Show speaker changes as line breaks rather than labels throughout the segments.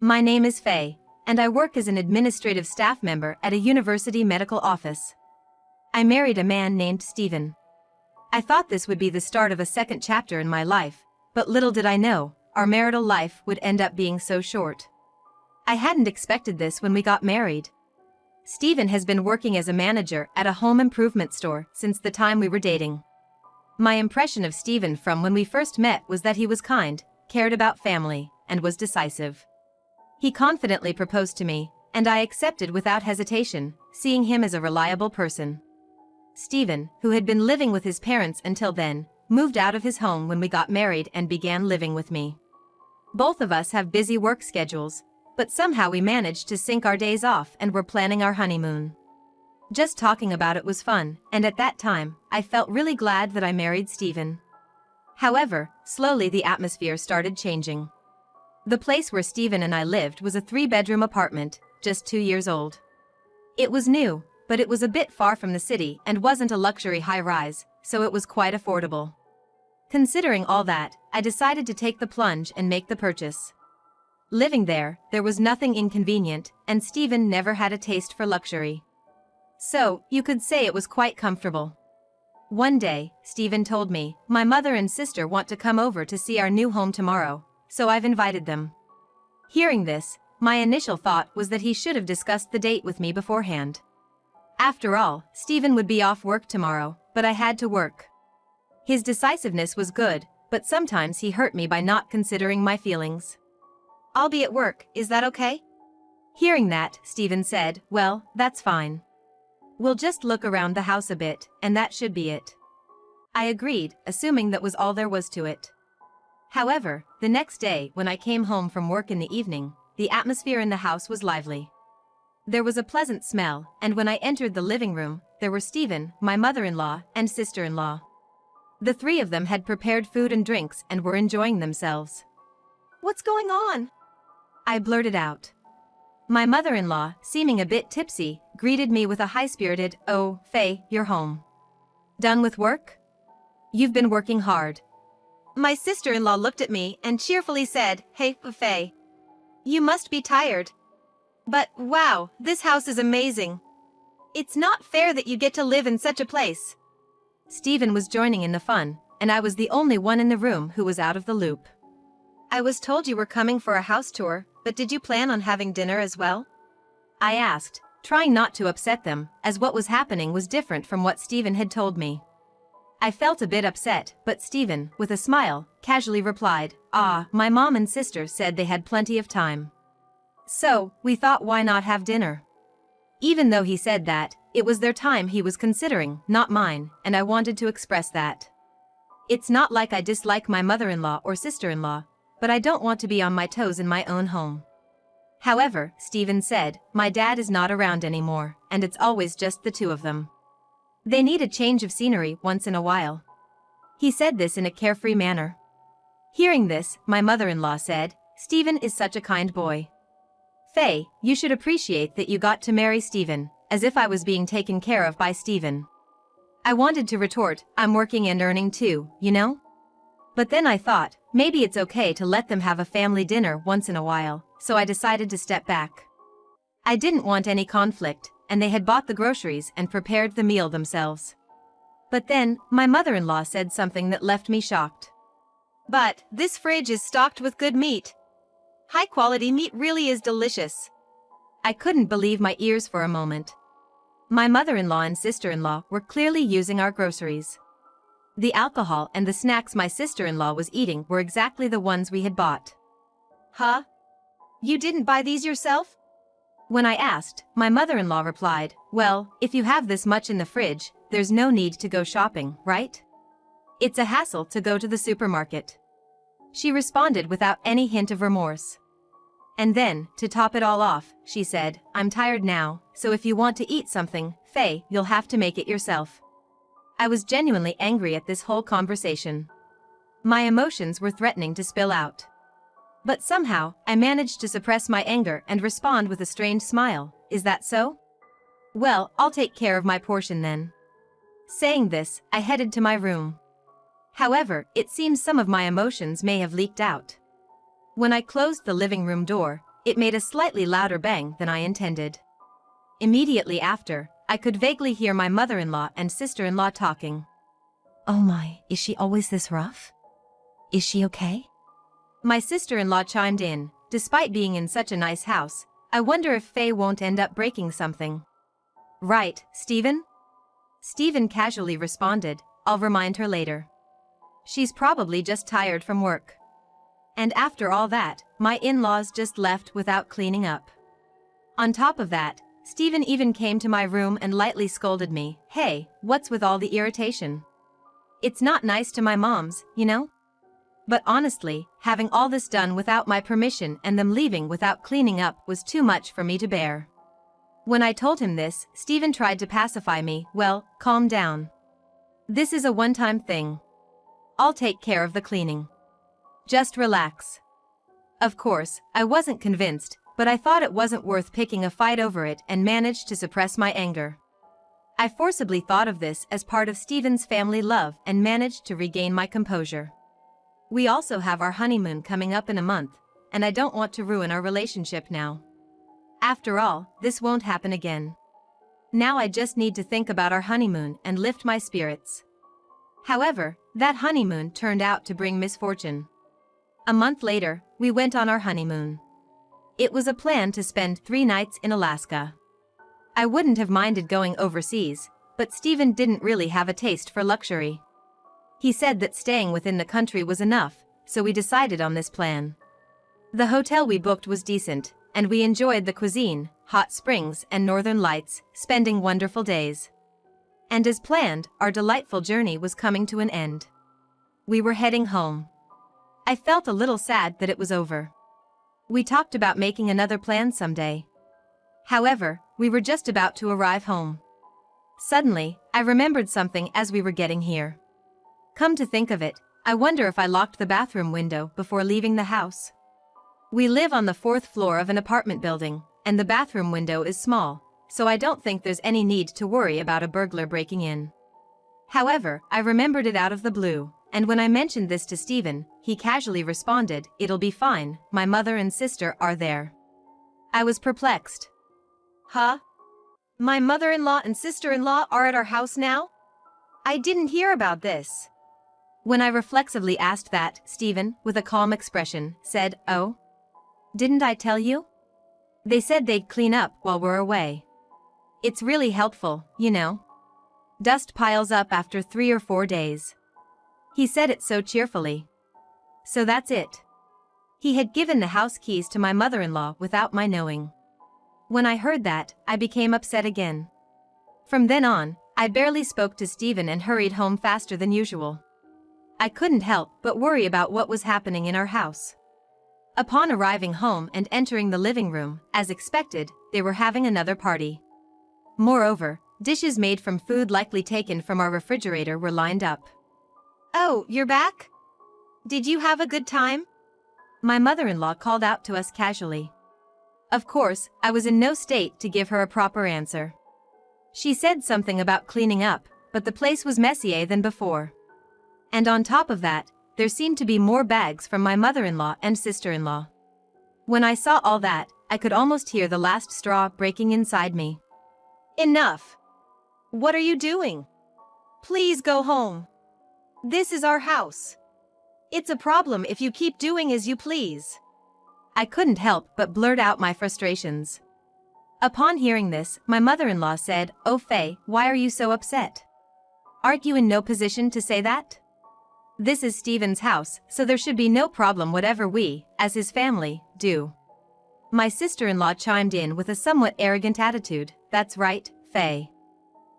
My name is Faye, and I work as an administrative staff member at a university medical office. I married a man named Steven. I thought this would be the start of a second chapter in my life, but little did I know, our marital life would end up being so short. I hadn't expected this when we got married. Steven has been working as a manager at a home improvement store since the time we were dating. My impression of Steven from when we first met was that he was kind, cared about family, and was decisive. He confidently proposed to me, and I accepted without hesitation, seeing him as a reliable person. Steven, who had been living with his parents until then, moved out of his home when we got married and began living with me. Both of us have busy work schedules, but somehow we managed to sync our days off and were planning our honeymoon. Just talking about it was fun, and at that time, I felt really glad that I married Steven. However, slowly the atmosphere started changing. The place where Steven and I lived was a 3-bedroom apartment, just 2 years old. It was new, but it was a bit far from the city and wasn't a luxury high-rise, so it was quite affordable. Considering all that, I decided to take the plunge and make the purchase. Living there was nothing inconvenient, and Steven never had a taste for luxury. So, you could say it was quite comfortable. One day, Steven told me, "My mother and sister want to come over to see our new home tomorrow, so I've invited them." Hearing this, my initial thought was that he should have discussed the date with me beforehand. After all, Steven would be off work tomorrow, but I had to work. His decisiveness was good, but sometimes he hurt me by not considering my feelings. "I'll be at work, is that okay?" Hearing that, Steven said, "Well, that's fine. We'll just look around the house a bit, and that should be it." I agreed, assuming that was all there was to it. However, the next day when I came home from work in the evening, the atmosphere in the house was lively. There was a pleasant smell, and when I entered the living room, there were Steven, my mother-in-law, and sister-in-law. The 3 of them had prepared food and drinks and were enjoying themselves. "What's going on?" I blurted out. My mother-in-law, seeming a bit tipsy, greeted me with a high-spirited, "Oh, Faye, you're home. Done with work? You've been working hard." My sister-in-law looked at me and cheerfully said, "Hey, Faye. You must be tired. But, wow, this house is amazing. It's not fair that you get to live in such a place." Steven was joining in the fun, and I was the only one in the room who was out of the loop. "I was told you were coming for a house tour, but did you plan on having dinner as well?" I asked, trying not to upset them, as what was happening was different from what Steven had told me. I felt a bit upset, but Steven, with a smile, casually replied, My mom and sister said they had plenty of time. So, we thought why not have dinner?" Even though he said that, it was their time he was considering, not mine, and I wanted to express that. It's not like I dislike my mother-in-law or sister-in-law, but I don't want to be on my toes in my own home. However, Steven said, "My dad is not around anymore, and it's always just the 2 of them. They need a change of scenery once in a while." He said this in a carefree manner. Hearing this, my mother-in-law said, "Steven is such a kind boy. Faye, you should appreciate that you got to marry Steven," as if I was being taken care of by Steven. I wanted to retort, "I'm working and earning too, you know?" But then I thought, maybe it's okay to let them have a family dinner once in a while, so I decided to step back. I didn't want any conflict, and they had bought the groceries and prepared the meal themselves. But then, my mother-in-law said something that left me shocked. "But, this fridge is stocked with good meat. High-quality meat really is delicious." I couldn't believe my ears for a moment. My mother-in-law and sister-in-law were clearly using our groceries. The alcohol and the snacks my sister-in-law was eating were exactly the ones we had bought. "Huh? You didn't buy these yourself?" When I asked, my mother-in-law replied, "Well, if you have this much in the fridge, there's no need to go shopping, right? It's a hassle to go to the supermarket." She responded without any hint of remorse. And then, to top it all off, she said, "I'm tired now, so if you want to eat something, Faye, you'll have to make it yourself." I was genuinely angry at this whole conversation. My emotions were threatening to spill out. But somehow, I managed to suppress my anger and respond with a strained smile, "Is that so? Well, I'll take care of my portion then." Saying this, I headed to my room. However, it seems some of my emotions may have leaked out. When I closed the living room door, It made a slightly louder bang than I intended. Immediately after, I could vaguely hear my mother-in-law and sister-in-law talking. "Oh my, is she always this rough? Is she okay?" My sister-in-law chimed in, "Despite being in such a nice house, I wonder if Faye won't end up breaking something." "Right, Stephen?" Stephen casually responded, "I'll remind her later. She's probably just tired from work." And after all that, my in-laws just left without cleaning up. On top of that, Stephen even came to my room and lightly scolded me. Hey, what's with all the irritation? It's not nice to my moms, you know? But honestly, having all this done without my permission and them leaving without cleaning up was too much for me to bear. When I told him this, Stephen tried to pacify me. "Well, calm down. This is a one-time thing. I'll take care of the cleaning. Just relax." Of course, I wasn't convinced, but I thought it wasn't worth picking a fight over it and managed to suppress my anger. I forcibly thought of this as part of Stephen's family love and managed to regain my composure. We also have our honeymoon coming up in a month, and I don't want to ruin our relationship now. After all, this won't happen again. Now I just need to think about our honeymoon and lift my spirits. However, that honeymoon turned out to bring misfortune. A month later, we went on our honeymoon. It was a plan to spend 3 nights in Alaska. I wouldn't have minded going overseas, but Stephen didn't really have a taste for luxury. He said that staying within the country was enough, so we decided on this plan. The hotel we booked was decent, and we enjoyed the cuisine, hot springs and northern lights, spending wonderful days. And as planned, our delightful journey was coming to an end. We were heading home. I felt a little sad that it was over. We talked about making another plan someday. However, we were just about to arrive home. Suddenly, I remembered something as we were getting here. Come to think of it, I wonder if I locked the bathroom window before leaving the house. We live on the 4th floor of an apartment building, and the bathroom window is small, so I don't think there's any need to worry about a burglar breaking in. However, I remembered it out of the blue, and when I mentioned this to Stephen, he casually responded, "It'll be fine, my mother and sister are there." I was perplexed. Huh? My mother-in-law and sister-in-law are at our house now? I didn't hear about this. When I reflexively asked that, Stephen, with a calm expression, said, "Oh? Didn't I tell you? They said they'd clean up while we're away. It's really helpful, you know. Dust piles up after 3 or 4 days." He said it so cheerfully. So that's it. He had given the house keys to my mother-in-law without my knowing. When I heard that, I became upset again. From then on, I barely spoke to Stephen and hurried home faster than usual. I couldn't help but worry about what was happening in our house. Upon arriving home and entering the living room, as expected, they were having another party. Moreover, dishes made from food likely taken from our refrigerator were lined up. "Oh, you're back? Did you have a good time?" My mother-in-law called out to us casually. Of course, I was in no state to give her a proper answer. She said something about cleaning up, but the place was messier than before. And on top of that, there seemed to be more bags from my mother-in-law and sister-in-law. When I saw all that, I could almost hear the last straw breaking inside me. "Enough! What are you doing? Please go home. This is our house. It's a problem if you keep doing as you please." I couldn't help but blurt out my frustrations. Upon hearing this, my mother-in-law said, "Oh Faye, why are you so upset? Aren't you in no position to say that? This is Stephen's house, so there should be no problem whatever we, as his family, do." My sister-in-law chimed in with a somewhat arrogant attitude, "That's right, Faye.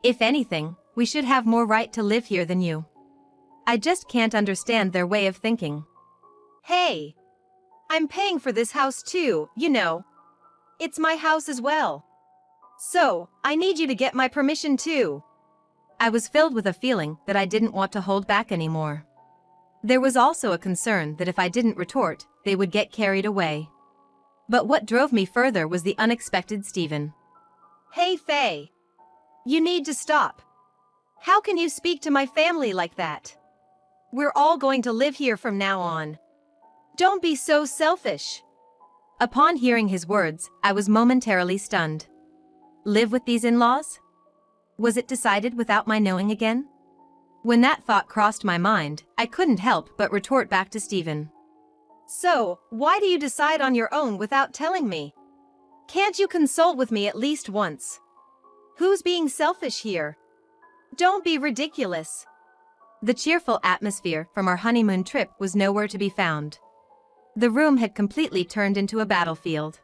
If anything, we should have more right to live here than you. I just can't understand their way of thinking." "Hey! I'm paying for this house too, you know. It's my house as well. So, I need you to get my permission too." I was filled with a feeling that I didn't want to hold back anymore. There was also a concern that if I didn't retort, they would get carried away. But what drove me further was the unexpected Stephen. "Hey Faye! You need to stop. How can you speak to my family like that? We're all going to live here from now on. Don't be so selfish. Upon hearing his words, I was momentarily stunned. Live with these in-laws? Was it decided without my knowing again? When that thought crossed my mind, I couldn't help but retort back to Stephen. So, why do you decide on your own without telling me? Can't you consult with me at least once? Who's being selfish here? Don't be ridiculous. The cheerful atmosphere from our honeymoon trip was nowhere to be found. The room had completely turned into a battlefield.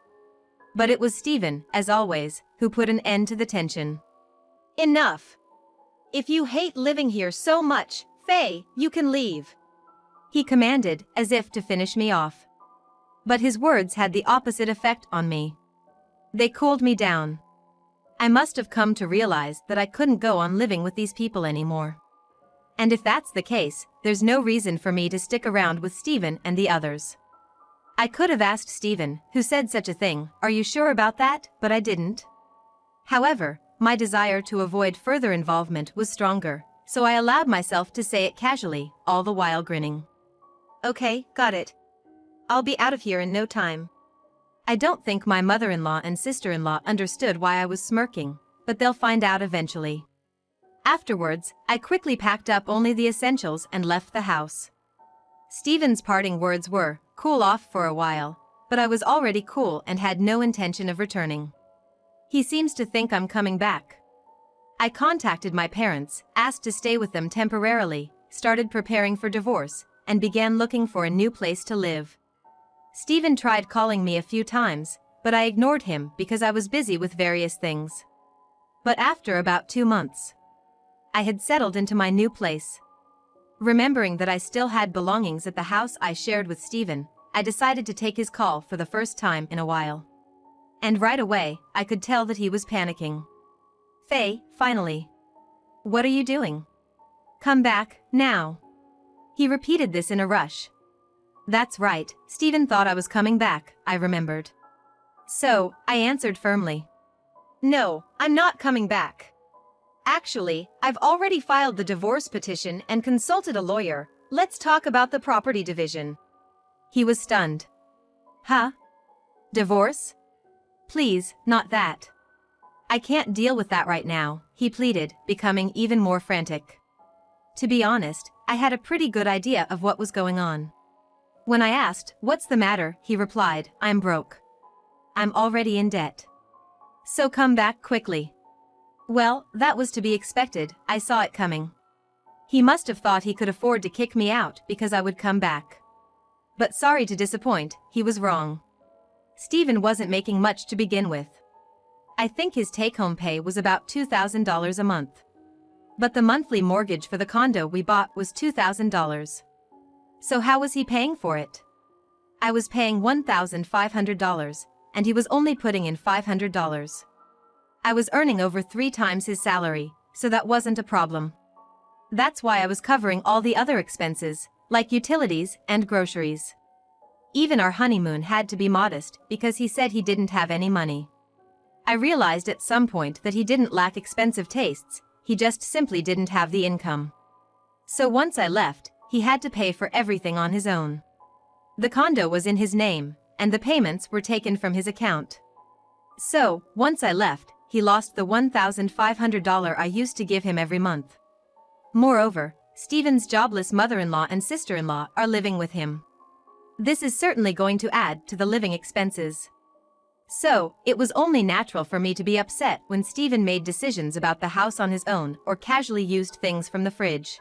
But it was Stephen, as always, who put an end to the tension. Enough! If you hate living here so much, Faye, you can leave. He commanded, as if to finish me off. But his words had the opposite effect on me. They cooled me down. I must have come to realize that I couldn't go on living with these people anymore. And if that's the case, there's no reason for me to stick around with Stephen and the others. I could have asked Stephen, who said such a thing, "Are you sure about that?" but I didn't. However, my desire to avoid further involvement was stronger, so I allowed myself to say it casually, all the while grinning. Okay, got it. I'll be out of here in no time. I don't think my mother-in-law and sister-in-law understood why I was smirking, but they'll find out eventually. Afterwards, I quickly packed up only the essentials and left the house. Stephen's parting words were, "Cool off for a while," but I was already cool and had no intention of returning. He seems to think I'm coming back. I contacted my parents, asked to stay with them temporarily, started preparing for divorce, and began looking for a new place to live. Stephen tried calling me a few times, but I ignored him because I was busy with various things. But after about 2 months, I had settled into my new place. Remembering that I still had belongings at the house I shared with Stephen, I decided to take his call for the first time in a while. And right away, I could tell that he was panicking. Faye, finally. What are you doing? Come back, now. He repeated this in a rush. That's right, Stephen thought I was coming back, I remembered. So, I answered firmly. No, I'm not coming back. Actually, I've already filed the divorce petition and consulted a lawyer. Let's talk about the property division. He was stunned. Huh? Divorce? Please, not that. I can't deal with that right now, he pleaded, becoming even more frantic. To be honest, I had a pretty good idea of what was going on. When I asked, "What's the matter?" he replied, "I'm broke. I'm already in debt. So come back quickly." Well, that was to be expected, I saw it coming. He must have thought he could afford to kick me out because I would come back. But sorry to disappoint, he was wrong. Stephen wasn't making much to begin with. I think his take-home pay was about $2,000 a month. But the monthly mortgage for the condo we bought was $2,000. So how was he paying for it? I was paying $1,500, and he was only putting in $500. I was earning over 3 times his salary, so that wasn't a problem. That's why I was covering all the other expenses, like utilities and groceries. Even our honeymoon had to be modest because he said he didn't have any money. I realized at some point that he didn't lack expensive tastes, he just simply didn't have the income. So once I left, he had to pay for everything on his own. The condo was in his name, and the payments were taken from his account. So, once I left, he lost the $1,500 I used to give him every month. Moreover, Stephen's jobless mother-in-law and sister-in-law are living with him. This is certainly going to add to the living expenses. So, it was only natural for me to be upset when Stephen made decisions about the house on his own or casually used things from the fridge.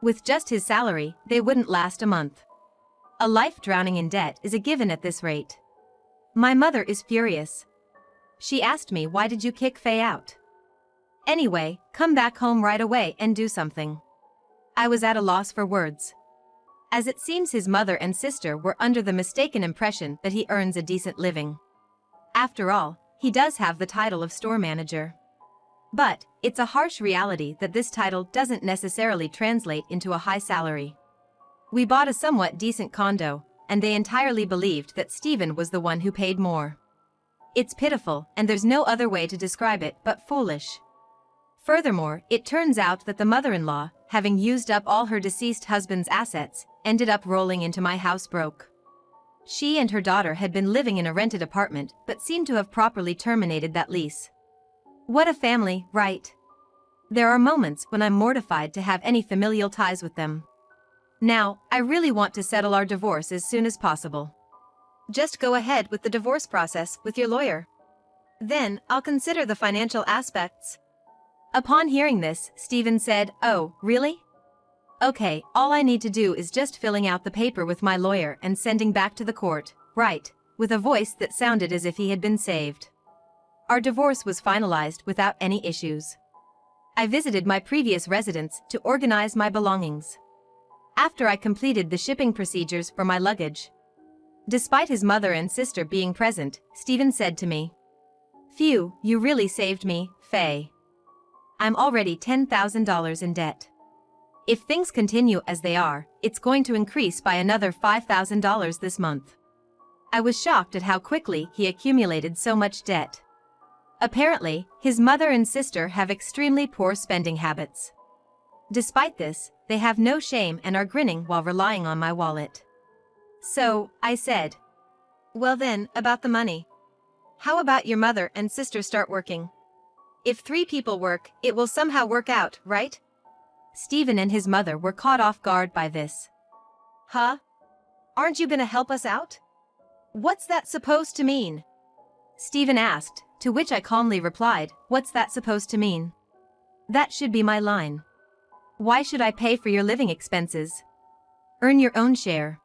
With just his salary, they wouldn't last a month. A life drowning in debt is a given at this rate. My mother is furious. She asked me, "Why did you kick Faye out?" Anyway, come back home right away and do something. I was at a loss for words. As it seems his mother and sister were under the mistaken impression that he earns a decent living. After all, he does have the title of store manager. But, it's a harsh reality that this title doesn't necessarily translate into a high salary. We bought a somewhat decent condo, and they entirely believed that Stephen was the one who paid more. It's pitiful, and there's no other way to describe it but foolish. Furthermore, it turns out that the mother-in-law, having used up all her deceased husband's assets, ended up rolling into my house broke. She and her daughter had been living in a rented apartment but seemed to have properly terminated that lease. What a family, right? There are moments when I'm mortified to have any familial ties with them. Now, I really want to settle our divorce as soon as possible. Just go ahead with the divorce process with your lawyer. Then, I'll consider the financial aspects. Upon hearing this, Stephen said, "Oh, really? Okay, all I need to do is just filling out the paper with my lawyer and sending back to the court, right?" With a voice that sounded as if he had been saved. Our divorce was finalized without any issues. I visited my previous residence to organize my belongings. After I completed the shipping procedures for my luggage. Despite his mother and sister being present, Stephen said to me, "Phew, you really saved me, Faye. I'm already $10,000 in debt. If things continue as they are, it's going to increase by another $5,000 this month." I was shocked at how quickly he accumulated so much debt. Apparently, his mother and sister have extremely poor spending habits. Despite this, they have no shame and are grinning while relying on my wallet. So, I said, "Well then, about the money. How about your mother and sister start working? If 3 people work, it will somehow work out, right?" Stephen and his mother were caught off guard by this. "Huh? Aren't you gonna help us out? What's that supposed to mean?" Stephen asked, to which I calmly replied, "What's that supposed to mean? That should be my line. Why should I pay for your living expenses? Earn your own share."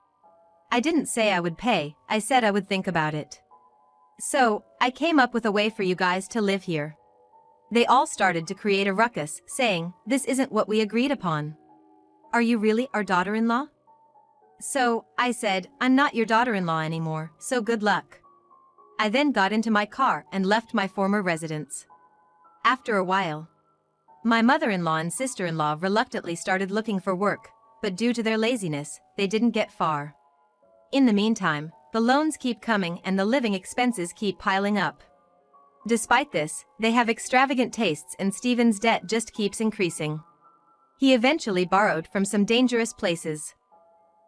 I didn't say I would pay, I said I would think about it. So, I came up with a way for you guys to live here. They all started to create a ruckus, saying, "This isn't what we agreed upon. Are you really our daughter-in-law?" So, I said, "I'm not your daughter-in-law anymore, so good luck." I then got into my car and left my former residence. After a while, my mother-in-law and sister-in-law reluctantly started looking for work, but due to their laziness, they didn't get far. In the meantime, the loans keep coming and the living expenses keep piling up. Despite this, they have extravagant tastes and Stephen's debt just keeps increasing. He eventually borrowed from some dangerous places.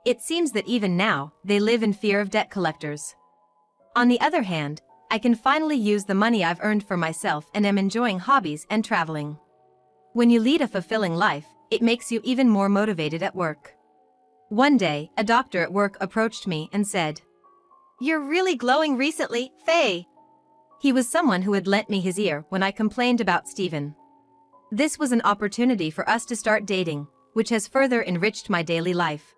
It seems that even now, they live in fear of debt collectors. On the other hand, I can finally use the money I've earned for myself and am enjoying hobbies and traveling. When you lead a fulfilling life, it makes you even more motivated at work. One day, a doctor at work approached me and said, "You're really glowing recently, Faye." He was someone who had lent me his ear when I complained about Stephen. This was an opportunity for us to start dating, which has further enriched my daily life.